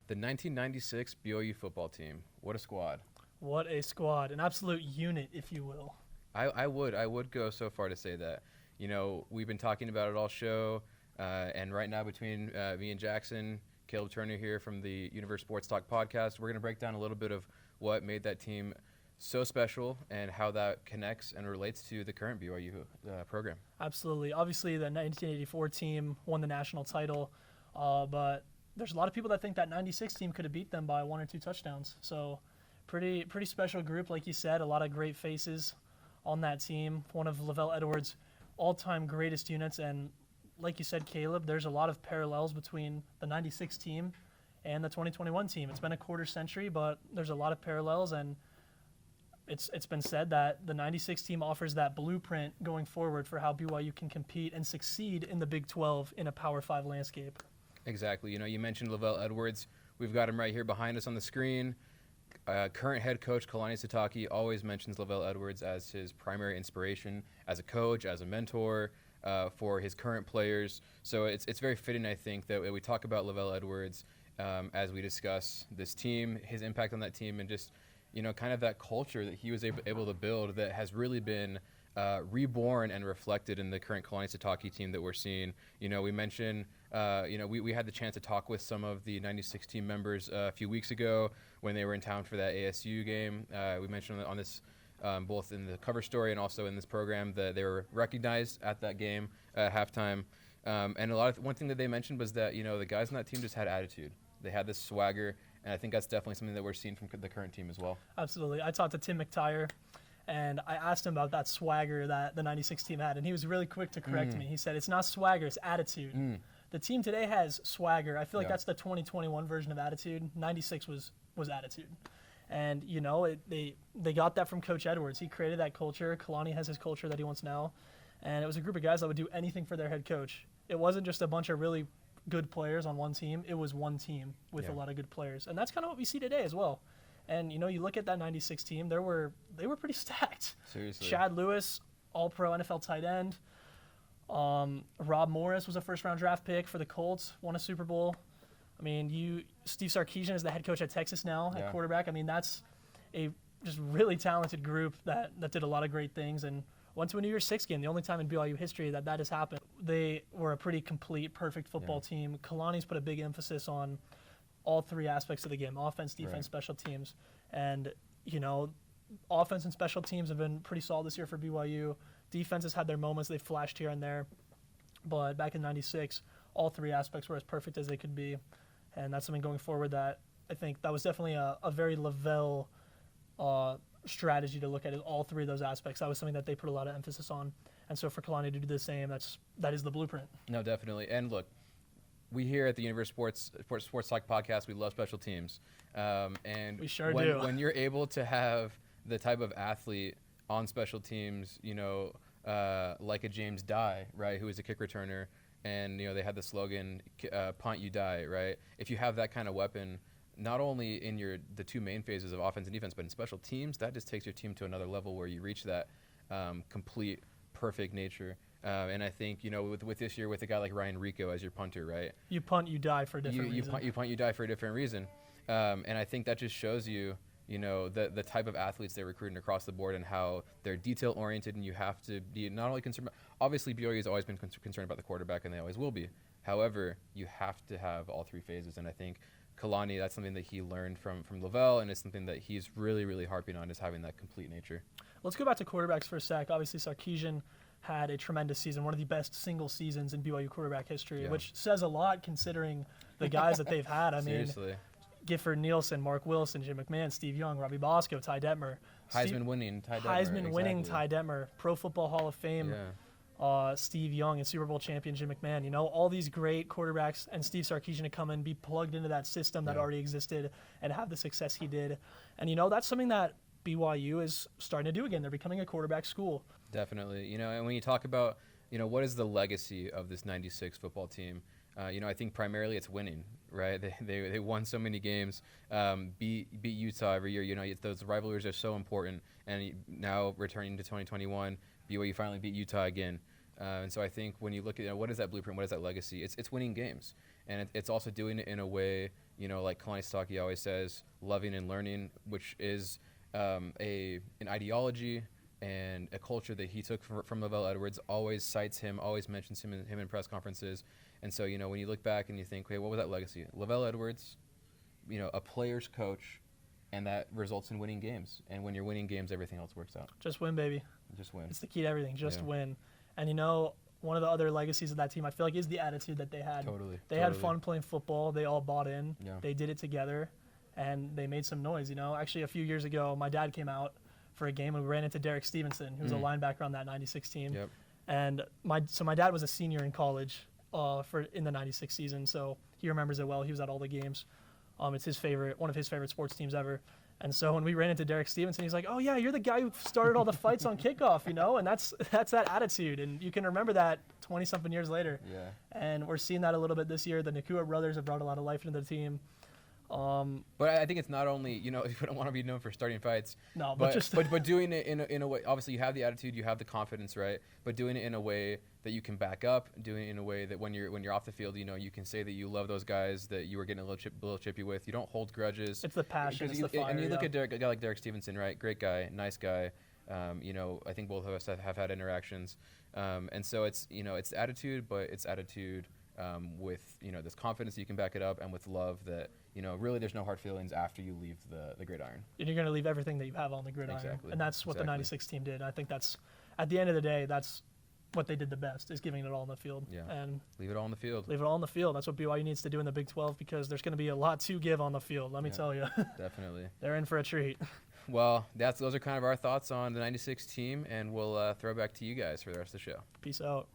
The 1996 BYU football team. What a squad. What a squad. An absolute unit, if you will. I would go so far to say that. We've been talking about it all show, and right now between me and Jackson, Caleb Turner here from the Universe Sports Talk podcast, we're going to break down a little bit of what made that team so special and how that connects and relates to the current BYU program. Absolutely. Obviously, the 1984 team won the national title, but there's a lot of people that think that 96 team could have beat them by 1 or 2 touchdowns. So pretty special group, like you said, a lot of great faces on that team. One of Lavelle Edwards' all-time greatest units, and like you said, Caleb, there's a lot of parallels between the 96 team and the 2021 team. It's been a quarter century, but there's a lot of parallels, and it's been said that the 96 team offers that blueprint going forward for how BYU can compete and succeed in the Big 12 in a Power 5 landscape. Exactly. You mentioned Lavelle Edwards. We've got him right here behind us on the screen. Current head coach Kalani Sitake always mentions Lavelle Edwards as his primary inspiration as a coach, as a mentor for his current players. So it's very fitting, I think, that we talk about Lavelle Edwards as we discuss this team, his impact on that team, and just kind of that culture that he was able to build that has really been reborn and reflected in the current Kalani Sitake team that we're seeing. We mentioned, we had the chance to talk with some of the 96 team members a few weeks ago when they were in town for that ASU game. We mentioned on this, both in the cover story and also in this program, that they were recognized at that game at halftime. And one thing that they mentioned was that, the guys on that team just had attitude. They had this swagger, and I think that's definitely something that we're seeing from the current team as well. Absolutely. I talked to Tim McTire, and I asked him about that swagger that the 96 team had, and he was really quick to correct me. He said, it's not swagger, it's attitude. The team today has swagger. I feel like that's the 2021 version of attitude. 96 was attitude. And, they got that from Coach Edwards. He created that culture. Kalani has his culture that he wants now. And it was a group of guys that would do anything for their head coach. It wasn't just a bunch of really good players on one team. It was one team with a lot of good players. And that's kind of what we see today as well. And, you look at that 96 team, they were pretty stacked. Seriously. Chad Lewis, all-pro NFL tight end. Rob Morris was a first-round draft pick for the Colts, won a Super Bowl. I mean, Steve Sarkisian is the head coach at Texas now at quarterback. I mean, that's a just really talented group that did a lot of great things and went to a New Year's Six game, the only time in BYU history that has happened. They were a pretty complete, perfect football team. Kalani's put a big emphasis on all 3 aspects of the game: offense, defense, special teams. And, offense and special teams have been pretty solid this year for BYU. Defense has had their moments. They've flashed here and there. But back in 96, all 3 aspects were as perfect as they could be. And that's something going forward that I think that was definitely a very Lavelle strategy to look at, is all 3 of those aspects. That was something that they put a lot of emphasis on. And so for Kalani to do the same, that is the blueprint. No, definitely. And look, we here at the Universe Sports Talk podcast, we love special teams. And we sure do. When you're able to have the type of athlete on special teams, like a James Dye, right, who is a kick returner, and they had the slogan, punt you die, right? If you have that kind of weapon, not only in the 2 main phases of offense and defense, but in special teams, that just takes your team to another level where you reach that complete, perfect nature. And I think, with this year, with a guy like Ryan Rico as your punter, right? You punt, you die for a different reason. You punt, you die for a different reason. And I think that just shows you, the type of athletes they're recruiting across the board and how they're detail-oriented, and you have to be not only concerned about, obviously BYU has always been concerned about the quarterback, and they always will be. However, you have to have all 3 phases, and I think Kalani, that's something that he learned from Lavelle, and it's something that he's really, really harping on, is having that complete nature. Let's go back to quarterbacks for a sec. Obviously, Sarkisian had a tremendous season, one of the best single seasons in BYU quarterback history, which says a lot considering the guys that they've had. I mean, seriously. Gifford Nielsen, Mark Wilson, Jim McMahon, Steve Young, Robbie Bosco, Ty Detmer. Heisman-winning Ty Detmer, Pro Football Hall of Fame, Steve Young, and Super Bowl champion Jim McMahon. All these great quarterbacks, and Steve Sarkisian to come and be plugged into that system that already existed and have the success he did. And, that's something that BYU is starting to do again. They're becoming a quarterback school. Definitely. And when you talk about, what is the legacy of this 96 football team, I think primarily it's winning, right? They won so many games, beat Utah every year. Those rivalries are so important. And now returning to 2021, BYU finally beat Utah again. And so I think when you look at what is that blueprint, what is that legacy? It's winning games. and it's also doing it in a way, like Kalani Sitake always says, loving and learning, which is an ideology and a culture that he took from Lavelle Edwards. Always cites him, always mentions him in press conferences. And so, when you look back and you think, hey, what was that legacy? Lavelle Edwards, a player's coach, and that results in winning games. And when you're winning games, everything else works out. Just win, baby. Just win. It's the key to everything. Just win. And one of the other legacies of that team, I feel like, is the attitude that they had. Totally. They had fun playing football. They all bought in. Yeah. They did it together, and they made some noise. Actually, a few years ago, my dad came out for a game, and we ran into Derek Stevenson, who was a linebacker on that '96 team. Yep. And my dad was a senior in college in the '96 season, so he remembers it well. He was at all the games. It's one of his favorite sports teams ever. And so when we ran into Derek Stevenson, he's like, "Oh yeah, you're the guy who started all the fights on kickoff, And that's that attitude, and you can remember that 20-something years later. Yeah. And we're seeing that a little bit this year. The Nakua brothers have brought a lot of life into the team. But I think it's not only, if you don't want to be known for starting fights. No, but doing it in a way. Obviously, you have the attitude, you have the confidence, right? But doing it in a way that you can back up, doing it in a way that when you're off the field, you can say that you love those guys that you were getting a little chippy with. You don't hold grudges. It's the passion. It's the fire. And you look at a guy like Derek Stevenson, right? Great guy, nice guy. I think both of us have had interactions, and so it's it's attitude, but it's attitude with this confidence that you can back it up, and with love that really there's no hard feelings after you leave the gridiron. And you're going to leave everything that you have on the gridiron. Exactly. And that's what the '96 team did. I think that's, at the end of the day, that's what they did the best, is giving it all on the field. Yeah. And leave it all on the field. Leave it all on the field. That's what BYU needs to do in the Big 12, because there's going to be a lot to give on the field. Let me tell you. Definitely. They're in for a treat. Well, those are kind of our thoughts on the '96 team, and we'll throw back to you guys for the rest of the show. Peace out.